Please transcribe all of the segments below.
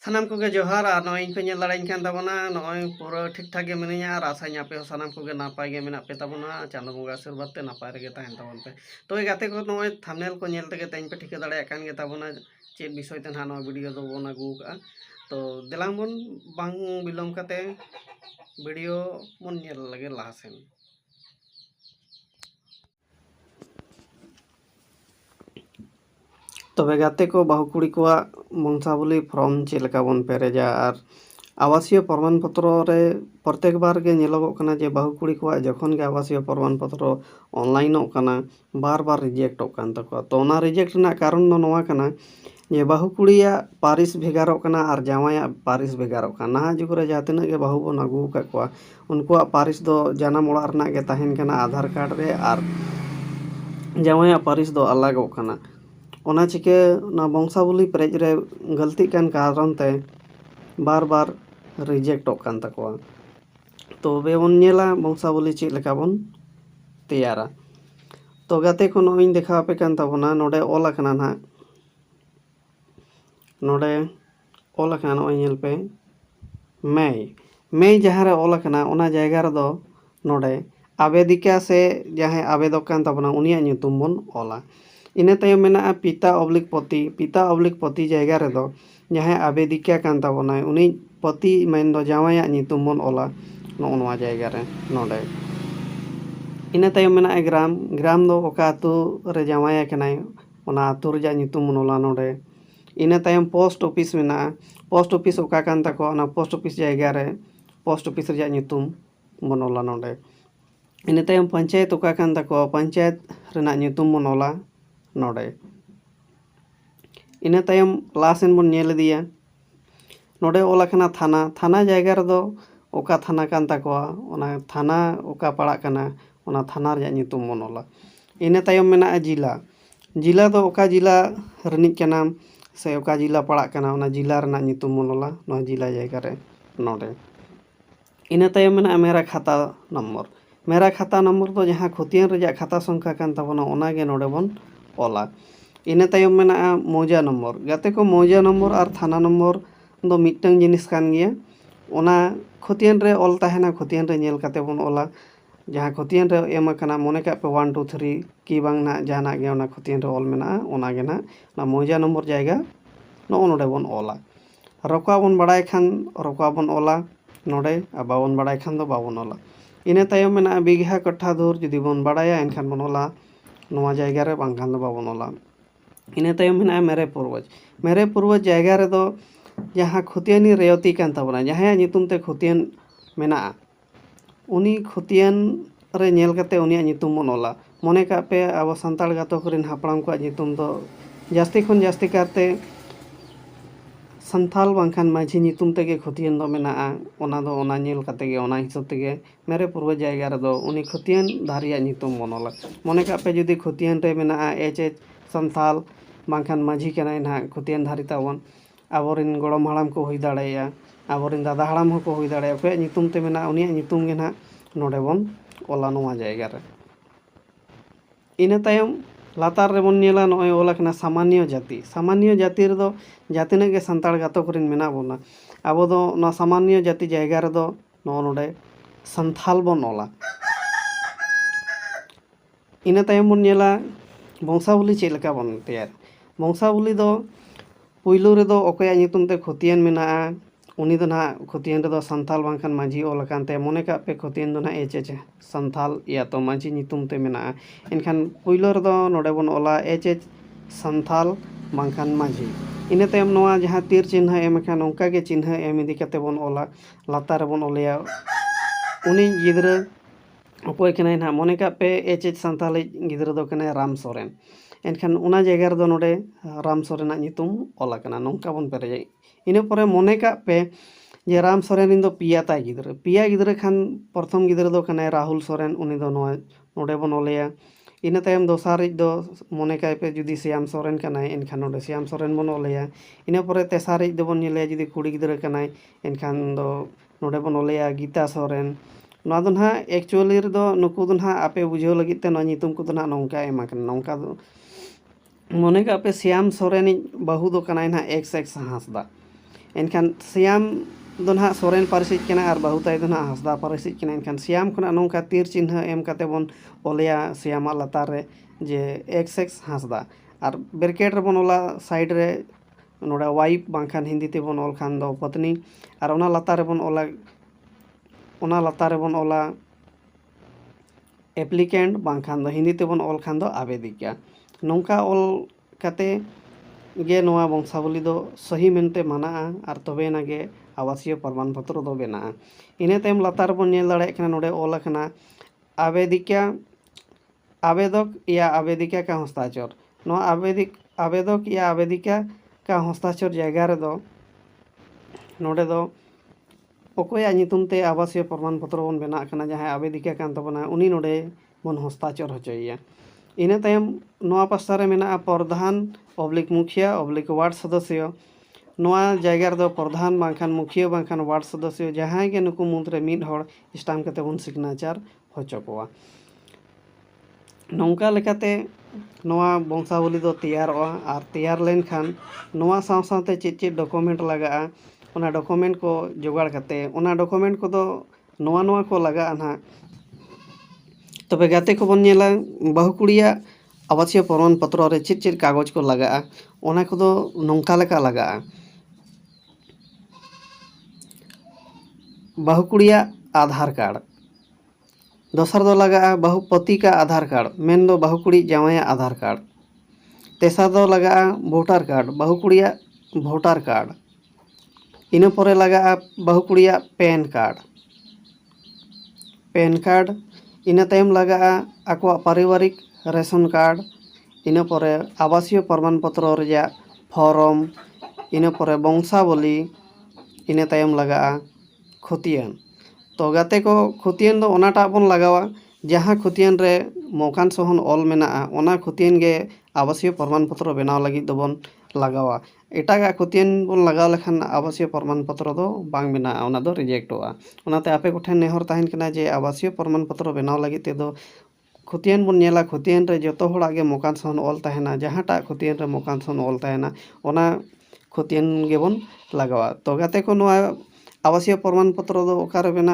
सानाम को जोहार और नॉय इन पे नेल दाड़ाइन कान ताबोना नॉय पूरा ठीक ठाक गे मिनिया और आशा ᱧᱟᱯᱮ हो सानाम को नापाय गे मेना पे ताबोना चांदो बंगा आशीर्वाद ते नापाय रेगे ताहेन ताबोन पे तो गाते को नॉय थंबनेल को नेल तेगे तेन पे ठीक दाड़ा कान गे ताबोना चेद विषय ते ना वीडियो दो बोन आगु का तो देलांग बोन बांग बिलोम काते वीडियो बोन नेल लगे लासेन तबे गाते को बाहु कुड़ी को वंशावली फॉर्म चेलका बन पेरेजा और आवासीय प्रमाण पत्र रे प्रत्येक बार के नेलोगो कना जे बाहु कुड़ी को जखन के आवासीय प्रमाण पत्र ऑनलाइन कना बार बार रिजेक्ट कान तको तो ना रिजेक्ट ना कारण दो नोवा कना जे बाहु कुड़िया पारिस भेगारो कना और जावाया पारिस भेगारो कना ना जुग रे जहाँ तिना के बाहु बन आगु का को उनको पारिस दो जानाम ओड़ा रना के ताहेन कना आधार कार्ड रे और जावाया पारिस दो अलग कना ओना चिके ना वंशावली पेज रे गलती कान कारण ते बार बार रिजेक्ट कान तको तो बे बन नेला वंशावली चेक लेका बन तैयारा तो गाते को नोइन देखा पे कान ताबोना नोडे ऑल अकना ना नोडे ऑल अकना नोय नेल पे मई जहाँ रे ऑल अकना ओना जायगा रे दो नोडे आवेदिका से जहाँ आवेदक कान ताबोना उनिया ᱧᱩᱛᱩᱢ बन ऑला इने तायम मेना पिता ऑब्लिक पति जायगा रे दो जहाँ आवेदिका कान ताबोना उनी पति मेन दो जावाया ᱧᱩᱛᱩᱢ बन ऑला नो नोवा जायगा रे नोडे इने तायम मेना ग्राम दो ओका आतु रे जावाया कनाय ओना आतु रे ᱧᱩᱛᱩᱢ बन ऑला नोडे इने तायम पोस्ट ऑफिस मेना पोस्ट ऑफिस ओका कान ताको ओना पोस्ट ऑफिस जायगा रे पोस्ट ऑफिस रे ᱧᱩᱛᱩᱢ बन ऑला नोडे इने तायम पंचायत ओका कान ताको पंचायत रेना ᱧᱩᱛᱩᱢ बन ऑला नोडे इने तायम लासेन बन नेल दिया नोडे ओला कना थाना जायगा रे दो ओका थाना कान ताको ओना थाना ओका पड़ा कना ओना थाना रे ᱧᱩᱛᱩᱢ बन ऑला इने तायम मेना जिला दो ओका जिला रनिक कना से ओका जिला पड़ा कना ओना जिला रेना ᱧᱩᱛᱩᱢ बन ऑला नो जिला जायगा रे नोडे इने तायम मेना मेरा खाता नंबर दो जहाँ खुतियन रे खाता संख्या कान ताबोना ओना गे नोडे बन ऑला इने तायम मेना मौजा नंबर गाते को मौजा नंबर और थाना नंबर दो मिटन जिनिस कान गया ओना खुतियन रे ऑल ताहेना खुतियन रे नेल काते बन ऑला जहाँ खुतियन रे एम कना मोने का पे 1 2 3 की बांग ना जाना गे ओना खुतियन रे ऑल मेना ओना गे ना ना मौजा नंबर जायगा नो नोडे बन ऑला रकवा बन बड़ाय खान रकवा बन ऑला नोडे आ बाबन बड़ाय खान दो बाबन ऑला इने तायम मेना बिघा कट्ठा दूर जुदी बन बड़ाया एनखान बन ऑला नोवा जायगा रे बांखान दो बाबन ऑला इने तायम मेना मेरे पूर्वज जायगा रे दो जहाँ खुतियानी रेवती कान ताबोना जहाँ ᱧᱩᱛᱩᱢ ते खुतियन मेना उनी खुतियन रे नेल कते उनिया ᱧᱩᱛᱩᱢ बन ऑला मोने का पे अब संताल गातो करिन हापड़ाम को ᱧᱩᱛᱩᱢ दो जास्ती खन जास्ती करते संथाल बांखान माझी ᱧᱩᱛᱩᱢ तेगे खुतियन दो मेना ओना दो ओना नेल कते गे ओना हिसाब तेगे मेरे पूर्वज जायगा रे दो उनी खुतियन धारिया ᱧᱩᱛᱩᱢ बन ऑला मोने का पे जुदी खुतियन रे मेना एच संथाल बांखान माझी कनाय ना खुतियन धारी ताबन आबोरिन गड़म हाड़ाम को हुई दाड़ेया आबोरिन दादा हाड़ाम हो को हुई दाड़ेया पे ᱧᱩᱛᱩᱢ ते मेना उनिया ᱧᱩᱛᱩम गे ना नोडे बन ऑला नोवा जायगा रे इने तायम लातार रे बन नेला नोय ऑला कना सामान्य जाति रे दो जातिना गे संताल गातो करिन मेना बोना आबो दो ना सामान्य जाति जायगा रे दो नो नोडे संथाल बन ऑला इने तायम बन नेला वंशावली चेक लेका बन तैयार वंशावली दो पुइलो रे दो ओकया ᱧᱩᱛᱩᱢ ते खुतियन मेना उनी दो ना खुतियन रे दो संथाल बांखान माझी ऑल कानते मोने का पे खुतियन दो ना एच संथाल या तो माझी ᱧᱩᱛᱩᱢ ते मेना एनखान पुइलो रे दो नोडे बन ऑला एच संथाल बांखान माझी इने तायम नोआ जहाँ तीर चिन्ह एम खान ओंका गे चिन्ह एम इदी कते बन ऑला लातार बन ऑलया उनी गिद्रा अपोय कनाय ना मोने का पे एच संथाल गिद्रा दो कनाय राम सोरेन एनखान उना जायगा रे दो नोडे राम सोरेना ᱧᱩᱛᱩᱢ ऑला कना नोंका बन पेरेजाय इने परे मोने का पे जे राम सोरेन इन दो पिया ताय गिद्रा खान प्रथम गिद्रा दो कनाय राहुल सोरेन उनी दो नोडे बन ऑलया इने तायम दोसार दो मोने का पे जुदी श्याम सोरेन कनाय एनखान नोडे श्याम सोरेन बन ऑलया इने परे तेसार दो बन नेलया जुदी कुड़ी गिद्रा कनाय एनखान दो नोडे बन ऑलया गीता सोरेन नोआ दो ना एक्चुअली रे दो नुकु दो ना आपे बुझाव लगित ते नोआ ᱧᱩᱛᱩᱢ को दो ना नोंका एमा कना नोंका दो मोने का पे श्याम सोरेन बाहू दो कनाय ना एक्स हांसदा एनखान सियाम दो नाग सोरेन पारिसिज कना और बाहु ताई दो नाग हांसदा पारिसिज कना। एनखान सियाम खना नोंका तीर चिन्ह एम काते बन ओलेया सियामा लातार रे जे एक्स हांसदा और ब्रैकेट रे बन ओला साइड रे नोडे वाइफ बांखान हिंदी ते बन ओल खान दो पत्नी और ओना लातार रे बन ओला एप्लीकेंट बांखान दो हिंदी ते बन ओल खान दो आवेदिका। नोंका ओल काते गे नोआ वंशावली दो सही मेनते माना और तबेना गे आवासीय प्रमाण पत्र दो बेना। इने तायम लातार बन नेल दाड़े कना नोडे ओल अखना आवेदिका आवेदक या आवेदिका का हस्ताक्षर। नोआ आवेदक या आवेदिका का हस्ताक्षर जगह रे दो नोडे दो अकोया नितुम ते आवासीय प्रमाण पत्र बन बेना कना जहां आवेदिका कान तबना उनी नोडे बन हस्ताक्षर होचोया। इने तायम नोआ पास्ता रे मेना प्रधान ऑब्लिक मुखिया ऑब्लिक वार्ड सदस्य नोआ जगह दो प्रधान बांखान मुखिया बांखान वार्ड सदस्य जहां गे नुकु मुद्रे मिड हड़ स्टाम्प कते बन सिग्नेचर होचो कोआ। नौका लेकाते नोआ वंशावली दो तैयारोआ और तैयार लेन खान नोआ साव सावते चेद डॉक्यूमेंट लगा ओना डॉक्यूमेंट को जोगाड़ करते ओना डॉक्यूमेंट को दो नोआ को लगा ना। तबे गाते को बन नेला बाहु कुड़िया आवासीय प्रमाण पत्र रे चेद कागज को लगा ओना को दो नौका लेका लगा। बाहु कुड़िया आधार कार्ड दोसर दो लगा बाहु पति का आधार कार्ड मेन दो बाहु कुड़ी जावाया आधार कार्ड। तेसर दो लगा वोटर कार्ड बाहु कुड़िया वोटर कार्ड। इना परे लगा बाहु कुड़िया पैन कार्ड इना तायम लगा आको पारिवारिक रेशन कार्ड। इना परे आवासीय प्रमाण पत्र रेया फॉर्म इना परे वंशावली इना तायम लगा खतियान। तो गाते को खतियान दो ओनाटा बन लगावा जहां खतियान रे मकान सोहन ऑल मेना ओना खतियान गे आवासीय प्रमाण पत्र बनाव लगी दो बन लगावा। एटागा खतियान बन लगाव लेखान आवासीय प्रमाण पत्र दो बांग बेना ओना दो रिजेक्टोआ। ओनाते आपे कोठेन नेहर ताहेन कना जे आवासीय प्रमाण पत्र बनाव लगी ते दो खतियान बन नेला खतियान रे जतो होड़ा गे मकान सोहन ऑल ताहेना जहांटा खतियान रे मकान सोहन ऑल ताहेना ओना खतियान गे बन लगावा। तो गाते को नोआ आवासीय प्रमाण पत्र दो ओकारे बेना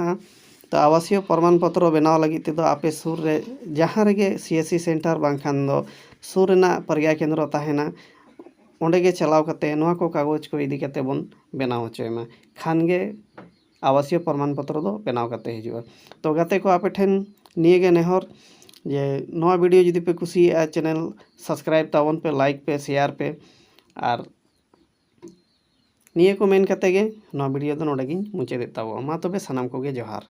तो आवासीय प्रमाण पत्र बनाव लगी ते दो आपे सुर रे जहां रेगे सीएससी सेंटर बांखान दो सुर रेना प्रज्ञा केंद्र ताहेना ओंडे गे चलाव कते नोआ को कागज को इदी कते बन बनाव होचोयमा खान गे आवासीय प्रमाण पत्र दो बनाव कते हिजुआ। तो गाते को आपे ठेन निये गे नेहर जे नोआ वीडियो जुदी पे कुसिया चैनल सब्सक्राइब ताबन पे लाइक पे शेयर पे और निये को मेन कते गे नोआ वीडियो दो नोडे गिन मुचादे ताबो मा तबे सानाम को गे जोहार।